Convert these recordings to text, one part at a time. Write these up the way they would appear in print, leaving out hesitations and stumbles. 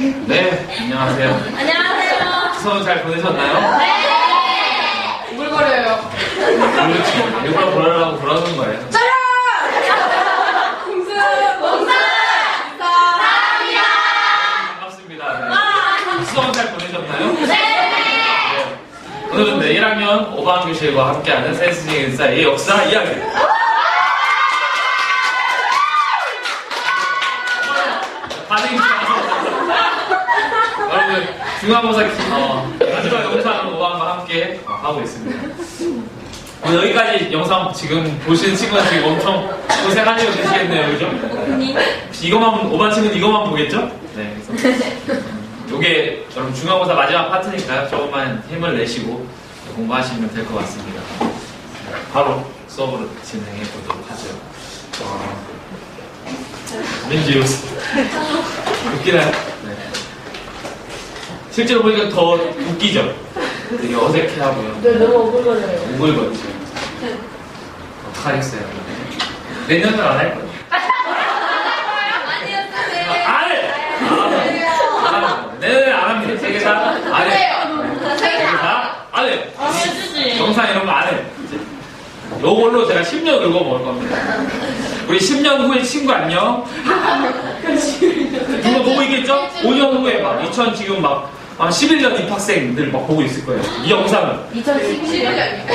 네, 안녕하세요. 안녕하세요. 추석 잘 보내셨나요? 네. 우글거려요. 그렇죠. 일부러 그러려고 그러는 거예요. 저요! 공수! 사랑합니다. 반갑습니다. 네. 추석 잘 보내셨나요? 네. 네. 오늘은 네, 1학년 5반 교실과 함께하는 센스징 인사의 역사 이야기. 반응이 좋아서 여러분 중간고사 마지막 영상을 5반과 함께 하고 있습니다. 여기까지 영상 지금 보시는 친구가 지금 엄청 고생하시고 계시겠네요, 그죠? 혹시 이것만 5반 친구는 이것만 보겠죠? 네. 그래서 요게 여러분 중간고사 마지막 파트니까요. 조금만 힘을 내시고 공부하시면 될 것 같습니다. 바로 수업으로 진행해 보도록 하죠. 왠지 웃기나요? 네. 실제로 보니까 더 웃기죠? 되게 어색해하고요. 네, 너무 오글거려요. 오글거리죠. 어떡하겠어요? 내년은 안 할 거예요. 안 해! 안 합니다. 내년은 안 합니다. 세개 다 안 해요. 세개 다 안 해요. 영상 이런 거 안 해요. 요걸로 제가 10년 긁어먹을 겁니다. 우리 10년 후에 친구 안녕. 누가 보고 있겠죠? 5년 후에 막 2000 지금 막 11년 입학생들 막 보고 있을 거예요. 이 영상을. 2011년이요.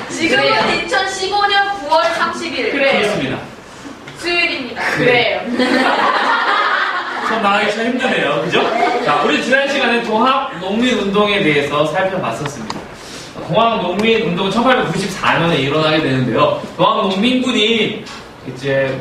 지금은 2015년 9월 30일. 그렇습니다. 수요일입니다. 네. 그래요. 참 나가기 참 힘드네요. 그죠? 자, 우리 지난 시간에 동학농민운동에 대해서 살펴봤었습니다. 동학농민운동은 1894년에 일어나게 되는데요. 동학농민군이 이제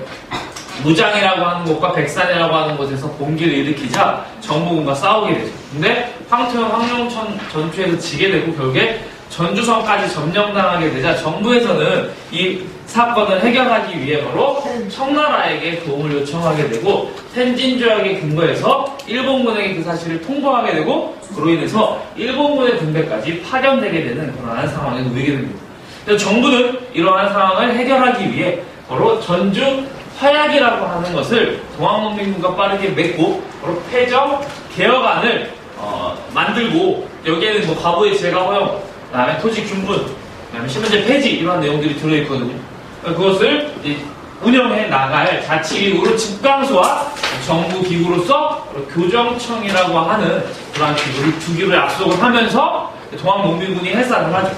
무장이라고 하는 곳과 백산이라고 하는 곳에서 공기를 일으키자 정부군과 싸우게 되죠. 근데 황태현, 황룡천 전투에서 지게 되고 결국에 전주성까지 점령당하게 되자 정부에서는 이 사건을 해결하기 위해 바로 청나라에게 도움을 요청하게 되고 텐진조약에 근거해서 일본군에게 그 사실을 통보하게 되고 그로 인해서 일본군의 군대까지 파견되게 되는 그러한 상황에 놓이게 됩니다. 그래서 정부는 이러한 상황을 해결하기 위해 바로 전주 화약이라고 하는 것을 동학농민군과 빠르게 맺고 바로 폐정 개혁안을 만들고 여기에는 뭐 과부의 재가 허용, 그다음에 토지 균분, 그다음에 신분제 폐지 이러한 내용들이 들어있거든요. 그것을 운영해 나갈 자치기구로 집강소와 정부 기구로서 교정청이라고 하는 그러한 기구를 두 기구를 약속을 하면서 동학농민군이 해산을 하죠.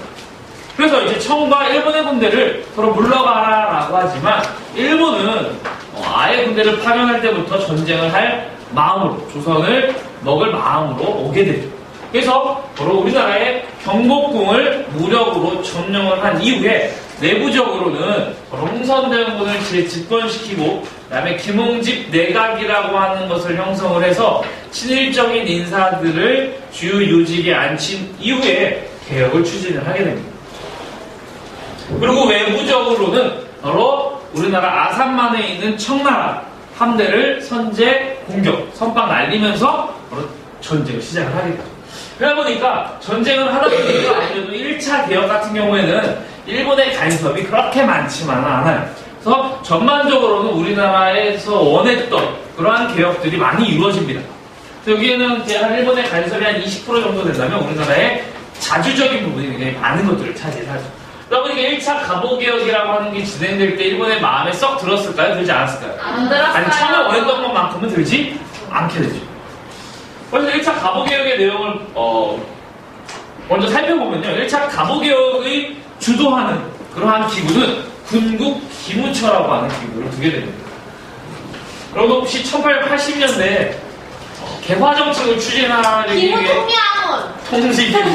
그래서 이제 청과 일본의 군대를 서로 물러가라라고 하지만 일본은 아예 군대를 파견할 때부터 전쟁을 할 마음으로 조선을 먹을 마음으로 오게 되죠. 그래서 바로 우리나라의 경복궁을 무력으로 점령을 한 이후에 내부적으로는 바로 홍선대원군을 집권시키고 그다음에 김홍집 내각이라고 하는 것을 형성을 해서 친일적인 인사들을 주요 요직에 앉힌 이후에 개혁을 추진을 하게 됩니다. 그리고 외부적으로는 바로 우리나라 아산만에 있는 청나라 함대를 선제 공격, 선빵 날리면서 바로 전쟁을 시작을 하게 되죠. 그러다 보니까 전쟁을 하다 보니까 아무래도 1차 개혁 같은 경우에는 일본의 간섭이 그렇게 많지만은 않아요. 그래서 전반적으로는 우리나라에서 원했던 그러한 개혁들이 많이 이루어집니다. 여기에는 한 일본의 간섭이 한 20% 정도 된다면 우리나라의 자주적인 부분이 굉장히 많은 것들을 차지하죠. 그러다 보니까 1차 갑오개혁이라고 하는 게 진행될 때 일본의 마음에 썩 들었을까요? 들지 않았을까요? 안 들었어요. 아니 처음에 원했던 것만큼은 들지 않게 되죠. 그래서 1차 갑오개혁의 내용을 먼저 살펴보면요. 1차 갑오개혁의 주도하는 그러한 기구는 군국 기무처라고 하는 기구를 두게 됩니다. 여러분 혹시 1880년대에 개화정책을 추진하기 위해 기무통야문 통지기구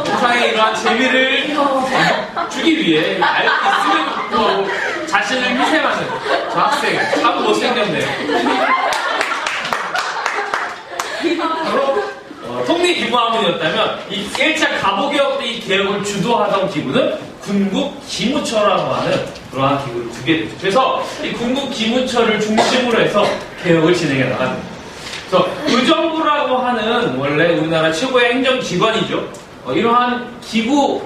세상에 이러한 재미를 주기 위해 있으면 자신을 희생하는 저 학생 참 못생겼네요. 바로 통리기무하문이었다면 이 1차 갑오개혁 때 이 개혁을 주도하던 기구는 군국기무처라고 하는 그러한 기구를 두게 되죠. 그래서 이 군국기무처를 중심으로 해서 개혁을 진행해 나갑니다. 그래서 의정부라고 하는 원래 우리나라 최고의 행정기관이죠. 이러한 기구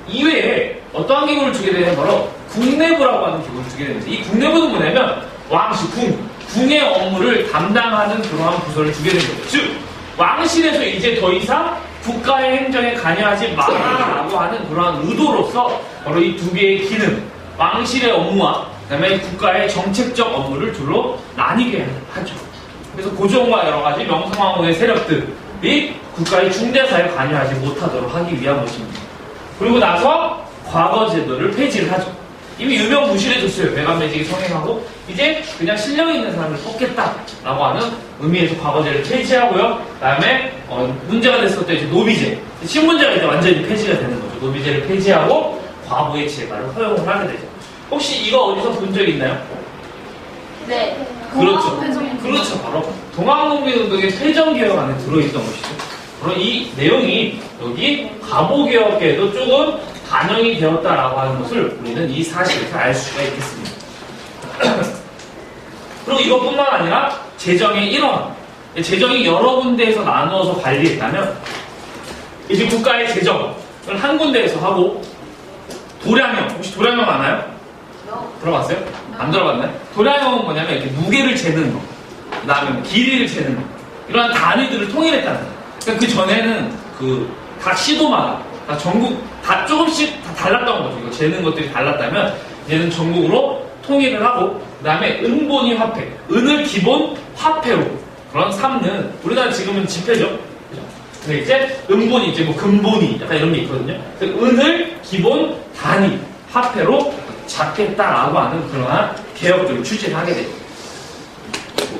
이외에 어떠한 기구를 주게 되냐면 바로 국내부라고 하는 기구를 주게 됩니다. 이 국내부는 뭐냐면 왕실, 궁의 업무를 담당하는 그러한 부서를 주게 된 거죠. 즉 왕실에서 이제 더 이상 국가의 행정에 관여하지 마라라고 하는 그러한 의도로서 바로 이 두 개의 기능, 왕실의 업무와 그다음에 국가의 정책적 업무를 둘로 나뉘게 하죠. 그래서 고종과 여러 가지 명성황후의 세력들이 국가의 중대사에 관여하지 못하도록 하기 위한 것입니다. 그리고 나서 과거 제도를 폐지를 하죠. 이미 유명무실해졌어요. 매간매직이 성행하고 이제 그냥 실력 있는 사람을 뽑겠다라고 하는 의미에서 과거제를 폐지하고요. 그다음에 문제가 됐을 때 이제 노비제, 신분제가 이제 완전히 폐지가 되는 거죠. 노비제를 폐지하고 과부의 재발을 허용을 하게 되죠. 혹시 이거 어디서 본 적 있나요? 네. 그렇죠. 그렇죠. 바로 동학농민운동의 폐정개혁 안에 들어있던 것이죠. 바로 이 내용이 여기 가보개혁에도 조금 반영이 되었다라고 하는 것을 우리는 이 사실에서 알 수가 있겠습니다. 그리고 이것뿐만 아니라 재정의 일원, 재정이 여러 군데에서 나누어서 관리했다면 이제 국가의 재정을 한 군데에서 하고 도량형, 혹시 도량형 아나요? 들어봤어요? 안 들어봤나요? 도량형은 뭐냐면 이렇게 무게를 재는 거, 그 다음에 길이를 재는 거, 이러한 단위들을 통일했다는 거예요. 그러니까 그 전에는 각 시도마다 다 전국 다 조금씩 다 달랐던 거죠. 이거 재는 것들이 달랐다면 얘는 전국으로 통일을 하고 그 다음에 은본위 화폐, 은을 기본 화폐로 그런 삼는 우리나라 지금은 지폐죠. 그죠? 근데 이제 은본위, 이제 뭐 금본위 약간 이런 게 있거든요. 그래서 은을 기본 단위 화폐로 잡겠다라고 하는 그러한 개혁들을 추진하게 돼요.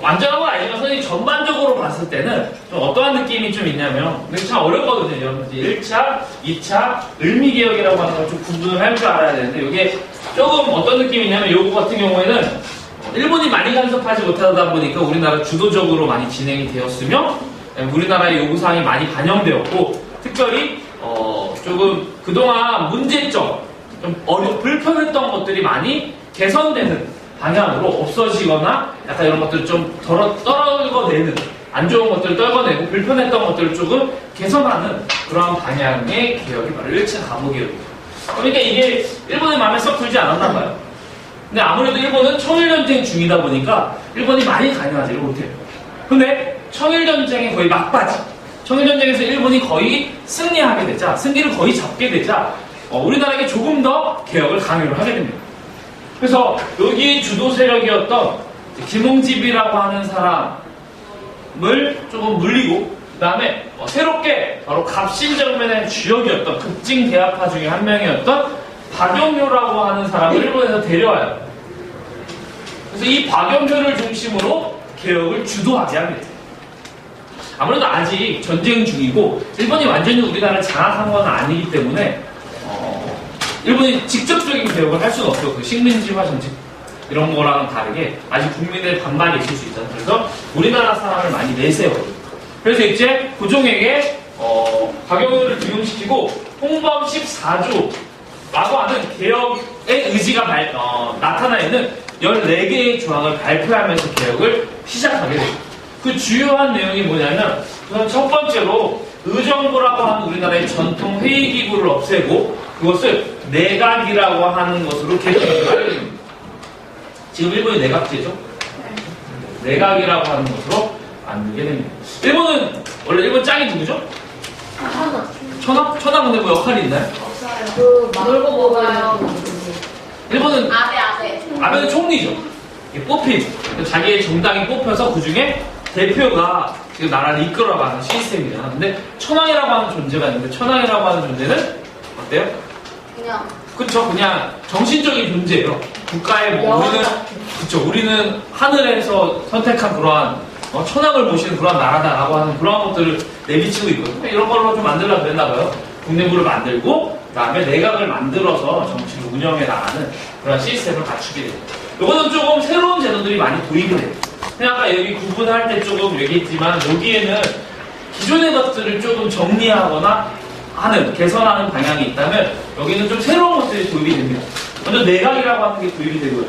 완전한 건 아니지만 선생님이 전반적으로 봤을 때는 좀 어떠한 느낌이 좀 있냐면 근데 참 어렵거든요. 여러분들 1차, 2차 을미개혁이라고 하는 걸 좀 구분을 할 줄 알아야 되는데 이게 조금 어떤 느낌이 있냐면 요거 같은 경우에는 일본이 많이 간섭하지 못하다 보니까 우리나라 주도적으로 많이 진행이 되었으며 우리나라의 요구사항이 많이 반영되었고 특별히 조금 그동안 문제점 좀 불편했던 것들이 많이 개선되는 방향으로 없어지거나 약간 이런 것들을 좀 떨어내는 안 좋은 것들을 떨궈내고 불편했던 것들을 조금 개선하는 그러한 방향의 개혁이 바로 1차 가보개혁이죠. 그러니까 이게 일본의 마음에 썩 들지 않았나 봐요. 근데 아무래도 일본은 청일전쟁 중이다 보니까 일본이 많이 관여하지를 못해요. 근데 청일전쟁의 거의 막바지, 청일전쟁에서 일본이 거의 승리하게 되자, 승기를 거의 잡게 되자 우리나라에게 조금 더 개혁을 강요를 하게 됩니다. 그래서 여기 주도 세력이었던 김홍집이라고 하는 사람을 조금 물리고 그 다음에 새롭게 바로 갑신정변의 주역이었던 급진 대학파 중에 한 명이었던 박영효라고 하는 사람을 일본에서 데려와요. 그래서 이 박영효를 중심으로 개혁을 주도하게 합니다. 아무래도 아직 전쟁 중이고 일본이 완전히 우리나라를 장악한 건 아니기 때문에 일본이 직접적인 개혁을 할 수는 없죠. 그 식민지화 정책 이런 거랑은 다르게 아직 국민의 반발이 있을 수 있잖아요. 그래서 우리나라 사람을 많이 내세워요. 그래서 이제 고종에게 박영효를 등용시키고 홍범 14조라고 하는 개혁의 의지가 나타나 있는 14개의 조항을 발표하면서 개혁을 시작하게 됩니다. 그 주요한 내용이 뭐냐면 우선 첫 번째로 의정부라고 하는 우리나라의 전통 회의기구를 없애고 그것을 내각이라고 하는 것으로 개혁을 하게 됩니다. 지금 일본이 내각제죠? 내각이라고 하는 것으로 만들게 됩니다. 일본은 원래 일본 짱이 누구죠? 천황? 천황 근데 뭐 역할이 있나요? 없어요. 놀고 먹어요. 일본은 아베. 아베는 총리죠. 뽑힌 자기의 정당이 뽑혀서 그 중에 대표가 지금 나라를 이끌어가는 시스템이잖아. 근데 천황이라고 하는 존재가 있는데 천황이라고 하는 존재는 어때요? 그쵸, 그냥 정신적인 존재예요. 국가의 우리는 하늘에서 선택한 그러한 천황을 모시는 그러한 나라다라고 하는 그러한 것들을 내비치고 있거든요. 이런 걸로 좀 만들려고 그랬나봐요. 국내부를 만들고 그다음에 내각을 만들어서 정치를 운영해 나가는 그런 시스템을 갖추게 됩니다. 이거는 조금 새로운 제도들이 많이 도입이 돼요. 그냥 아까 여기 구분할 때 조금 얘기했지만 여기에는 기존의 것들을 조금 정리하거나 개선하는 방향이 있다면 여기는 좀 새로운 것들이 도입이 됩니다. 먼저 내각이라고 하는 게 도입이 되고요.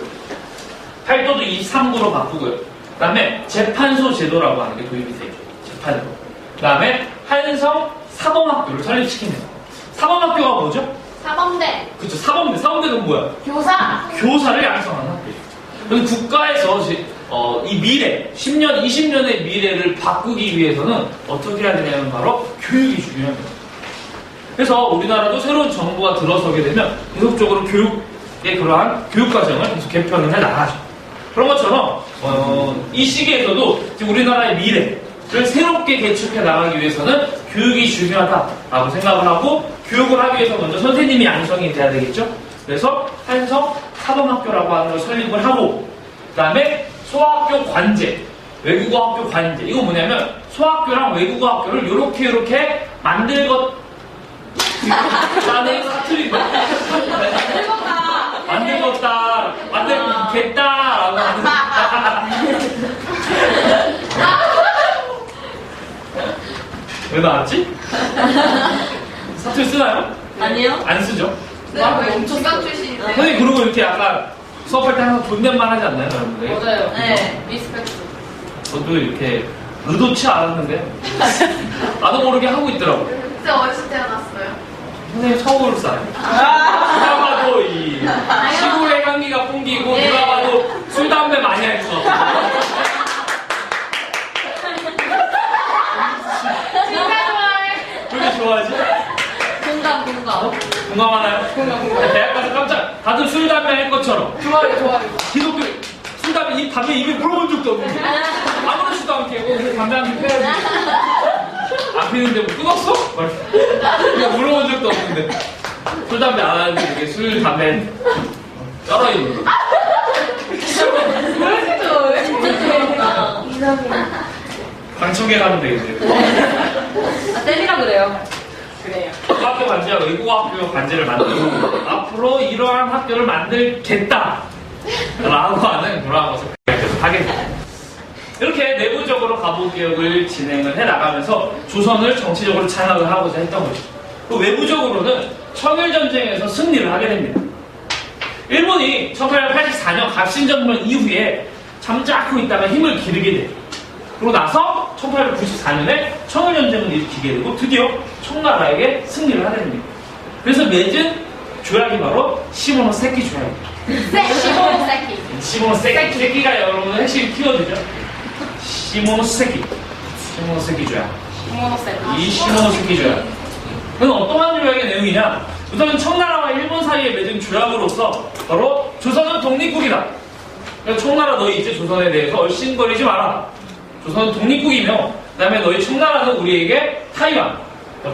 팔도도 23구로 바꾸고요. 그 다음에 재판소 제도라고 하는 게 도입이 되죠. 재판소. 그 다음에 한성 사범학교를 설립시킵니다. 사범학교가 뭐죠? 사범대. 그쵸, 사범대는 뭐야? 교사. 교사를 양성하는 학교. 그래서 국가에서 이 미래, 10년, 20년의 미래를 바꾸기 위해서는 어떻게 해야 되냐면 바로 교육이 중요합니다. 그래서 우리나라도 새로운 정부가 들어서게 되면 계속적으로 교육의 그러한 교육과정을 계속 개편을 해 나가죠. 그런 것처럼 이 시기에서도 지금 우리나라의 미래를 새롭게 개척해 나가기 위해서는 교육이 중요하다라고 생각을 하고 교육을 하기 위해서 먼저 선생님이 양성이 돼야 되겠죠. 그래서 한성 사범학교라고 하는 걸 설립을 하고 그 다음에 소학교 관제, 외국어 학교 관제. 이거 뭐냐면 소학교랑 외국어 학교를 이렇게 만들 것 나는 사투리 만들겠다라고 하는 왜 나왔지? 사투리 쓰나요? 아니요. 안 쓰죠? 네, 엄청 중간 출신인데. 선생님 그러고 이렇게 약간 수업할 때 항상 존댓말 하지 않나요, 여러분들? 맞아요. 네, 리스펙트. 저도 이렇게 의도치 않았는데 나도 모르게 하고 있더라고. 그때 어디서 태어났어요? 선생님 서울 사람. 누가 봐도 이 시골의 향기가 풍기고 네. 누가 봐도 술 담배 많이 할 것 같고. 진짜 좋아해. 왜 이렇게 좋아하지? 공감. 공감하나요? 공감. 대학 가서 깜짝 다들 술 담배 할 것처럼 좋아요. 기독교 술 담배 입에 물어본 적도 없는데 아무렇지도 않게 담배 한 대 펴야지. 안 피는데 뭐 끊었어? 그냥 물어본 적도 없는데 술 담배 안 하는데 이게 술 담배 쩔어 있는 거. 방청객 하면 되겠네요. 때리라 그래요. 학교 관제와 외국어 학교 관제를 만들고 앞으로 이러한 학교를 만들겠다 라고 하는 그러한 것을 계속 하게 됩니다. 이렇게 내부적으로 가부개혁을 진행을 해나가면서 조선을 정치적으로 장악을 하고자 했던 거죠. 또 외부적으로는 청일전쟁에서 승리를 하게 됩니다. 일본이 1884년 갑신전면 이후에 잠자코 있다가 힘을 기르게 돼요. 그러고 나서 1894년에 청일전쟁을 일으키게 되고 드디어 청나라에게 승리를 하게 됩니다. 그래서 맺은 조약이 바로 시모노세키 조약입니다. 시모노세키. 세키가 여러분의 핵심 키워드죠. 시모노세키 조약. 이 시모노세키 조약. 그건 어떠한 조약의 내용이냐? 우선 청나라와 일본 사이에 맺은 조약으로서 바로 조선은 독립국이다. 그래서 청나라 너희 이제 조선에 대해서 얼씬거리지 마라. 조선은 독립국이며 그 다음에 너희 청나라는 우리에게 타이완,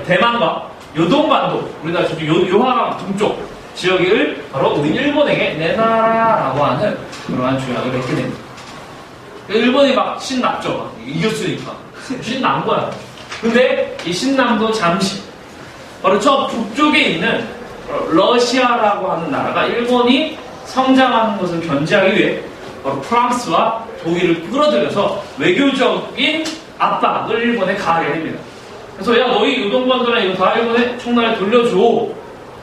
대만과 요동반도, 우리나라 저쪽 요하강 동쪽 지역을 바로 우리 일본에게 내놔라라고 하는 그러한 조약을 했게 됩니다. 일본이 막 신났죠. 막 이겼으니까. 신난 거야. 근데 이 신남도 잠시 바로 저 북쪽에 있는 러시아라고 하는 나라가 일본이 성장하는 것을 견제하기 위해 바로 프랑스와 독일을 끌어들여서 외교적인 압박을 일본에 가하게 됩니다. 그래서 야 너희 요동반도나 이거 다 일본에 청나라에 돌려줘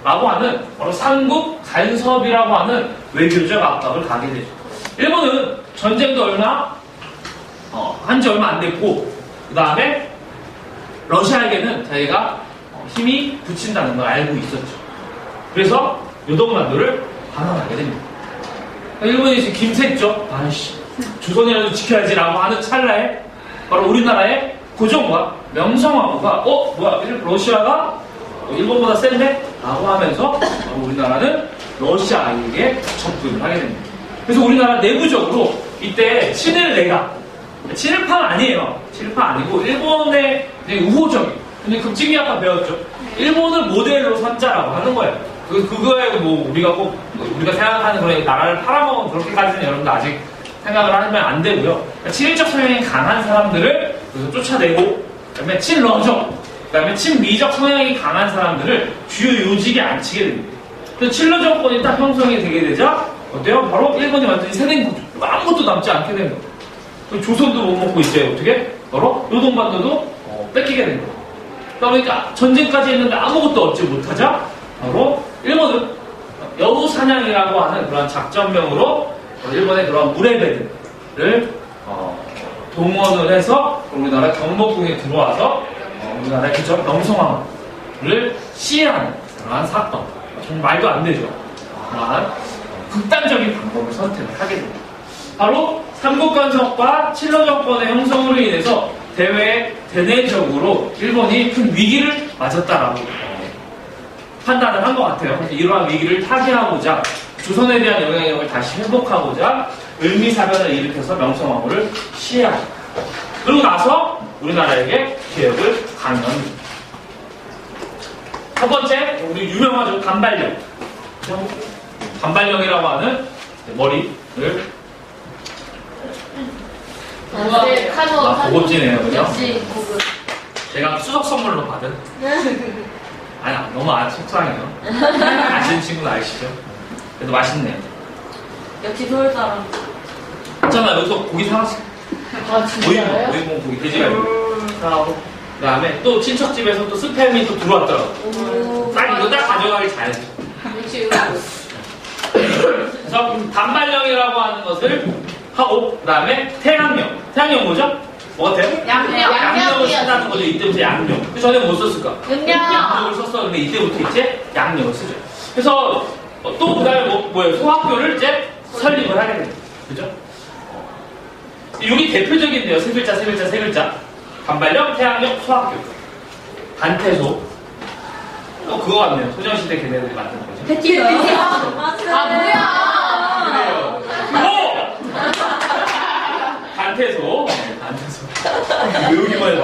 라고 하는 바로 삼국 간섭이라고 하는 외교적 압박을 가하게 되죠. 일본은 전쟁도 한지 얼마 안 됐고 그 다음에 러시아에게는 자기가 힘이 붙인다는 걸 알고 있었죠. 그래서 요동반도를 반환하게 됩니다. 일본이 지금 김샜죠. 아이씨 조선이라도 지켜야지라고 하는 찰나에 바로 우리나라의 고종과 명성황후가 뭐야 러시아가 일본보다 센데? 라고 하면서 우리나라는 러시아에게 접근을 하게 됩니다. 그래서 우리나라 내부적으로 이때 친일파는 아니에요. 친일파 아니고 일본의 우호적인 근데 급진기 아까 배웠죠. 일본을 모델로 삼자라고 하는 거예요. 그거에 뭐 우리가 생각하는 그런 나라를 팔아먹은 그렇게까지는 여러분들 아직 생각을 하면 안 되고요. 친일적 성향이 강한 사람들을 쫓아내고 그다음에 친러적, 그다음에 친미적 성향이 강한 사람들을 주요 요직에 앉히게 됩니다. 그래서 친러 정권이 딱 형성이 되게 되자 어때요? 바로 일본이 완전히 세된 아무것도 남지 않게 된 거예요. 조선도 못 먹고 이제 어떻게? 바로 요동반도도 뺏기게 된 거예요. 그러니까 전쟁까지 했는데 아무것도 얻지 못하자 바로 일본은 여우사냥이라고 하는 그런 작전명으로 일본의 그런 무례배들을 동원을 해서 우리나라 경복궁에 들어와서 우리나라의 그저 명성황후를 시해하는 그러한 사건 정말 말도 안 되죠. 그러한 극단적인 방법을 선택을 하게 됩니다. 바로 삼국건성과 칠러 정권의 형성으로 인해서 대외 대내적으로 일본이 큰 위기를 맞았다라고 판단을 한 것 같아요. 그래서 이러한 위기를 타개하고자 조선에 대한 영향력을 다시 회복하고자 을미사변을 일으켜서 명성황후를 시해합니다. 그리고 나서 우리나라에게 개혁을 강요합니다. 첫 번째, 우리 유명하죠. 단발령. 단발령이라고 하는 머리를 고급지네요, 그죠? 역시 고급. 제가 수석 선물로 받은. 아니, 너무 속상해요. 아시는 친구는 아시죠? 그래도 맛있네요. 역시 서울 사람. 있잖아, 여기서 고기 사왔어. 아 진짜요? 오이봉 고기, 돼지갈비. 사오고. 그 다음에 또 친척집에서 또 스팸이 또 들어왔더라고. 오. 딱 이거 딱 가져가길 잘했어. 역시 이거. 그래서 단발령이라고 하는 것을 하고, 그 다음에 태양령. 태양령 뭐죠? 뭐 같아요? 양력을 쓴다는 거죠. 이때부터 양력. 그 전에 뭐 썼을까? 양력을 썼어. 근데 이때부터 이제 양력을 쓰죠. 그래서 또 그 다음에 뭐예요? 소학교를 이제 설립을 하게 됩니다. 그죠? 여기 대표적인데요. 세 글자, 세 글자, 세 글자. 단발령, 태양령, 소학교. 단태소. 또 그거 같네요. 소녀시대 걔네들이 만든 거죠. 패티요. 아 뭐야? 그래요. 그거! 단태소. 단태소. 외우기만 해봐.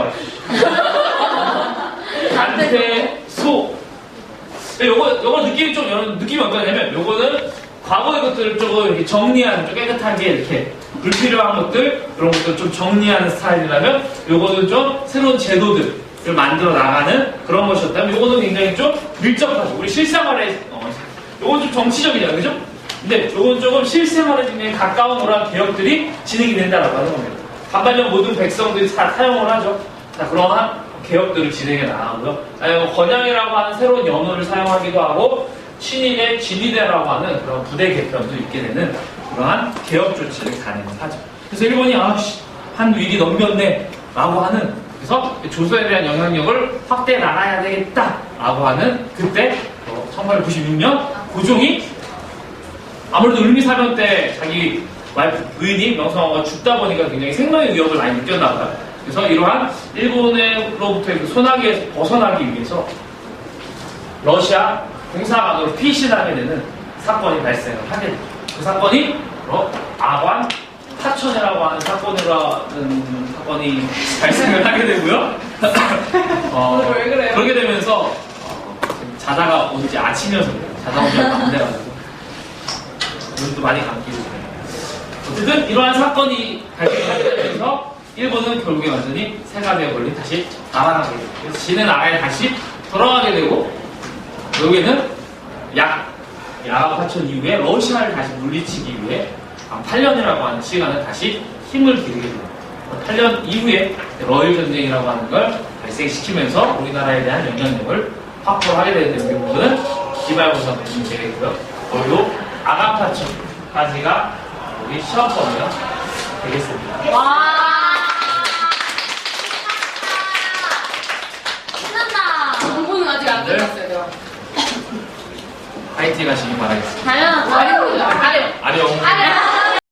단태소. 요거 느낌이 좀, 여러분, 느낌이 어떠냐면, 요거는 과거의 것들을 조금 이렇게 정리하는, 좀 깨끗하게 이렇게 불필요한 것들, 이런 것들 좀 정리하는 스타일이라면, 요거는 좀 새로운 제도들을 만들어 나가는 그런 것이었다면, 요거는 굉장히 좀 밀접하죠. 우리 실생활에, 요건 좀 정치적이잖아요. 그죠? 근데 요건 조금 실생활에 굉장히 가까운 그런 개혁들이 진행이 된다라고 하는 겁니다. 단발령 모든 백성들이 다 사용을 하죠. 자, 그러한 개혁들을 진행해 나가고요. 건양이라고 하는 새로운 연호를 사용하기도 하고, 신인의 진위대라고 하는 그런 부대 개편도 있게 되는 그러한 개혁 조치를 단행하죠. 그래서 일본이 한 위기 넘겼네 라고 하는, 그래서 조선에 대한 영향력을 확대해 나가야 되겠다 라고 하는 그때 1896년 고종이 아무래도 을미사변 때 자기 와이프 부인이 명성황후가 죽다 보니까 굉장히 생명의 위협을 많이 느꼈나 봐요. 그래서 이러한 일본으로부터의 그 소나기에서 벗어나기 위해서 러시아 공사관으로 피신하게 되는 사건이 발생을 하게 됩니다. 그 사건이 바로 아관 파천이라고 하는 사건이 발생을 하게 되고요. 왜 그래요? 그렇게 되면서 자다가 오지 아침이어서 그래요. 자다가 오지 밤새가지고 눈도 많이 감기고 그래요. 어쨌든 이러한 사건이 발생하게 되면서 일본은 결국에 완전히 세가지의 권리 다시 날아가게 되고, 그래서 지네 나라에 다시 돌아가게 되고, 여기는 야가파천 이후에 러시아를 다시 물리치기 위해 8년이라고 하는 시간을 다시 힘을 기르게 됩니다. 8년 이후에 러일 전쟁이라고 하는 걸 발생시키면서 우리나라에 대한 영향력을 확보를 하게 되는데, 이 부분은 기말고사 문제이고요. 그리고 아가파천까지가 우리 시험 범위가 되겠습니다. 와. 신난다. 공부는 아직 안 끝났어요. 파이팅 하시기 바라겠습니다. 당연하죠. 아령. 아령. 아령.